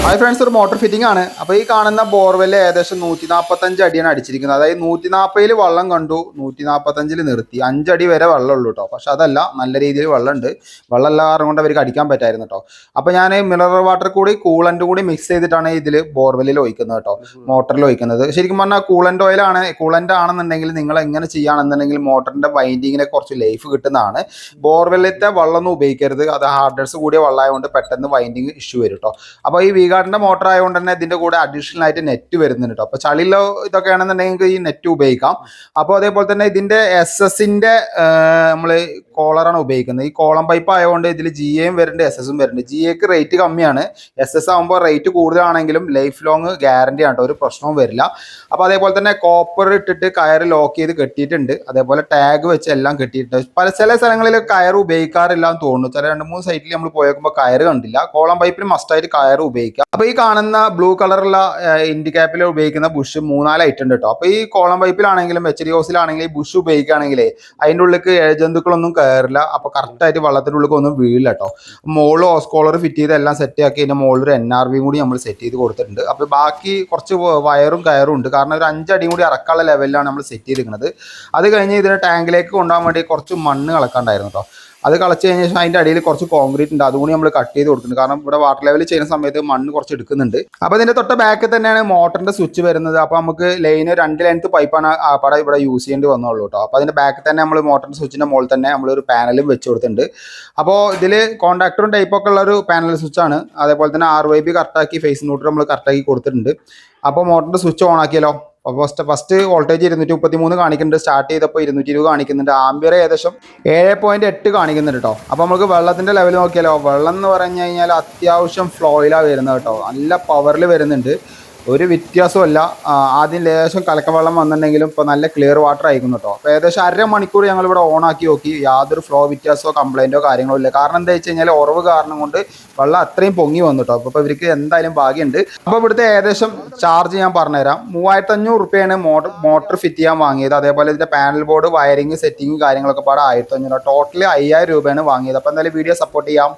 Hi friends, ഒരു motor fitting ആണ്. അപ്പോൾ ഈ കാണുന്ന ബോർവെല്ല് ഏകദേശം 145 അടിയാണ് അടിച്ചിരിക്കുന്നത്. അതായത് 140 വെള്ളം കണ്ടു, 145 നിർത്തി. 5 അടി വരെ വെള്ളമുള്ളൂ കേട്ടോ. പക്ഷെ അതല്ല, നല്ല രീതിയിൽ വെള്ളമുണ്ട്. വെള്ളമുള്ള കാരണം കൊണ്ട് അവർക്ക് അടിക്കാൻ പറ്റായിരുന്നു കേട്ടോ. അപ്പോൾ ഞാൻ മിനറൽ വാട്ടർ കൂടി കൂളൻ്റ് കൂടി മിക്സ് ചെയ്തിട്ടാണ് ഇതിൽ ബോർവെല്ലിൽ ഒഴിക്കുന്നത് കേട്ടോ, മോട്ടറിൽ ഒഴിക്കുന്നത്. ശരിക്കും പറഞ്ഞാൽ കൂളൻ്റ് ആണെന്നുണ്ടെങ്കിൽ നിങ്ങൾ എങ്ങനെ ചെയ്യുകയാണെന്നുണ്ടെങ്കിൽ മോട്ടറിൻ്റെ വൈൻഡിങ്ങിനെ കുറച്ച് ലൈഫ് കിട്ടുന്നതാണ്. ബോർവെല്ലിലത്തെ വെള്ളമൊന്നും ഉപയോഗിക്കരുത്. അത് ഹാർഡ്നസ് കൂടിയ വെള്ളമായതുകൊണ്ട് പെട്ടെന്ന് വൈൻഡിങ് ഇഷ്യൂ വരും കേട്ടോ. അപ്പോൾ ഈ വീഗാർഡിൻ്റെ മോട്ടർ ആയതുകൊണ്ട് തന്നെ ഇതിൻ്റെ കൂടെ അഡീഷണൽ ആയിട്ട് നെറ്റ് വരുന്നുണ്ട് കേട്ടോ. അപ്പോൾ ചളിയിലോ ഇതൊക്കെ ആണെന്നുണ്ടെങ്കിൽ ഈ നെറ്റ് ഉപയോഗിക്കാം. അപ്പോൾ അതേപോലെ തന്നെ ഇതിൻ്റെ SS-ൻ്റെ നമ്മൾ കോളറാണ് ഉപയോഗിക്കുന്നത്. ഈ കോളം പൈപ്പ് ആയതുകൊണ്ട് ഇതിൽ GA വരുന്നുണ്ട്, SS-ഉം വരുന്നുണ്ട്. GAക്ക് റേറ്റ് കമ്മിയാണ്. SS ആകുമ്പോൾ റേറ്റ് കൂടുതലാണെങ്കിലും ലൈഫ് ലോങ് ഗ്യാരണ്ടി ആണ്, ഒരു പ്രശ്നവും വരില്ല. അപ്പോൾ അതേപോലെ തന്നെ കോപ്പർ ഇട്ടിട്ട് കയർ ലോക്ക് ചെയ്ത് കെട്ടിയിട്ടുണ്ട്. അതേപോലെ ടാഗ് വെച്ച് എല്ലാം കെട്ടിയിട്ടുണ്ട്. ചില സ്ഥലങ്ങളിൽ കയർ ഉപയോഗിക്കാറില്ല എന്ന് തോന്നുന്നു. ചില 2-3 സൈറ്റിൽ നമ്മൾ പോയേക്കുമ്പോൾ കയർ കണ്ടില്ല. കോളം പൈപ്പിന് മസ്റ്റായിട്ട് കയർ ഉപയോഗിക്കാം. അപ്പോൾ ഈ കാണുന്ന ബ്ലൂ കളറുള്ള ഇൻഡിക്യാപ്പിൽ ഉപയോഗിക്കുന്ന ബുഷ് 3-4 ഐറ്റം ഉണ്ട് കേട്ടോ. അപ്പോൾ ഈ കോളം പൈപ്പിലാണെങ്കിലും HD ഹൗസിലാണെങ്കിലും ഈ ബുഷ് ഉപയോഗിക്കുകയാണെങ്കിലേ അതിൻ്റെ ഉള്ളിലേക്ക് ജന്തുക്കളൊന്നും കയറില്ല. അപ്പോൾ കറക്റ്റായിട്ട് വെള്ളത്തിൻ്റെ ഉള്ളിൽ ഒന്നും വീഴില്ല കേട്ടോ. മുകളിൽ ഓസ്കോളർ ഫിറ്റ് ചെയ്ത് എല്ലാം സെറ്റ് ആക്കി അതിൻ്റെ മുകളിൽ ഒരു NRV കൂടി നമ്മൾ സെറ്റ് ചെയ്ത് കൊടുത്തിട്ടുണ്ട്. അപ്പോൾ ബാക്കി കുറച്ച് വയറും കയറും ഉണ്ട്. കാരണം ഒരു 5 അടിയും കൂടി ഇറക്കാനുള്ള ലെവലിലാണ് നമ്മൾ സെറ്റ് ചെയ്തിരിക്കുന്നത്. അത് കഴിഞ്ഞ് ഇതിനെ ടാങ്കിലേക്ക് കൊണ്ടുപോകാൻ വേണ്ടി കുറച്ച് മണ്ണ് കളക്കാണ്ടായിരുന്നു കേട്ടോ. അത് കളച്ച് കഴിഞ്ഞ ശേഷം അതിൻ്റെ അടിയിൽ കുറച്ച് കോൺക്രീറ്റ് ഉണ്ട്, അതുകൂടി നമ്മൾ കട്ട് ചെയ്ത് കൊടുക്കുന്നുണ്ട്. കാരണം ഇവിടെ വാട്ടർ ലെവൽ ചെയ്യുന്ന സമയത്ത് മണ്ണ് കുറച്ച് എടുക്കുന്നുണ്ട്. അപ്പോൾ ഇതിൻ്റെ തൊട്ട് ബാക്കിൽ തന്നെയാണ് മോട്ടറിൻ്റെ സ്വിച്ച് വരുന്നത്. അപ്പോൾ നമുക്ക് 2 ലെങ്ത് പൈപ്പാണ് അവിടെ ഇവിടെ യൂസ് ചെയ്യേണ്ടി വന്നുള്ളൂ കേട്ടോ. അപ്പോൾ അതിൻ്റെ ബാക്കിൽ തന്നെ നമ്മൾ മോട്ടറിൻ്റെ സ്വിച്ചിൻ്റെ മുകളിൽ തന്നെ നമ്മളൊരു പാനലും വെച്ച് കൊടുത്തിട്ടുണ്ട്. അപ്പോൾ ഇതിൽ കോൺടാക്ടറും ടൈപ്പൊക്കെ ഉള്ള ഒരു പാനൽ സ്വിച്ചാണ്. അതേപോലെ തന്നെ RYB കറക്റ്റാക്കി ഫേസ് ന്യൂട്രൽ നമ്മൾ കറക്റ്റാക്കി കൊടുത്തിട്ടുണ്ട്. അപ്പോൾ മോട്ടറിൻ്റെ സ്വിച്ച് ഓൺ ആക്കിയാലോ. അപ്പോൾ ഫസ്റ്റ് വോൾട്ടേജ് 233 കാണിക്കുന്നുണ്ട്. സ്റ്റാർട്ട് ചെയ്തപ്പോൾ 220 കാണിക്കുന്നുണ്ട്. ആംബിയർ ഏകദേശം 7.8 കാണിക്കുന്നുണ്ട് കേട്ടോ. അപ്പോൾ നമുക്ക് വെള്ളത്തിൻ്റെ ലെവൽ നോക്കിയാലോ. വെള്ളം എന്ന് പറഞ്ഞു കഴിഞ്ഞാൽ അത്യാവശ്യം ഫ്ലോയിലാണ് വരുന്നത് കേട്ടോ. നല്ല പവറിൽ വരുന്നുണ്ട്, ഒരു വ്യത്യാസമല്ല. ആദ്യം ലേശം കലക്ക വെള്ളം വന്നിട്ടുണ്ടെങ്കിലും ഇപ്പോൾ നല്ല ക്ലിയർ വാട്ടർ ആയിരിക്കുന്നു കേട്ടോ. അപ്പോൾ ഏകദേശം 1/2 മണിക്കൂർ ഞങ്ങളിവിടെ ഓണാക്കി നോക്കി, യാതൊരു ഫ്ലോ വ്യത്യാസമോ കംപ്ലൈൻറ്റോ കാര്യങ്ങളോ ഇല്ല. കാരണം എന്താ വെച്ച് കഴിഞ്ഞാൽ ഉറവ് കാരണം കൊണ്ട് വെള്ളം അത്രയും പൊങ്ങി വന്നു കേട്ടോ. അപ്പോൾ ഇവർക്ക് എന്തായാലും ഭാഗ്യമുണ്ട്. അപ്പോൾ ഇവിടുത്തെ ഏകദേശം ചാർജ് ഞാൻ പറഞ്ഞുതരാം. 3500 റുപ്യയാണ് മോട്ടർ ഫിറ്റ് ചെയ്യാൻ വാങ്ങിയത്. അതേപോലെ ഇതിൻ്റെ പാനൽ ബോർഡ്, വയറിങ്, സെറ്റിങ് കാര്യങ്ങളൊക്കെ പാടെ 1500. ടോട്ടൽ 5000 രൂപയാണ് വാങ്ങിയത്. അപ്പോൾ എന്തായാലും വീഡിയോ സപ്പോർട്ട് ചെയ്യാം.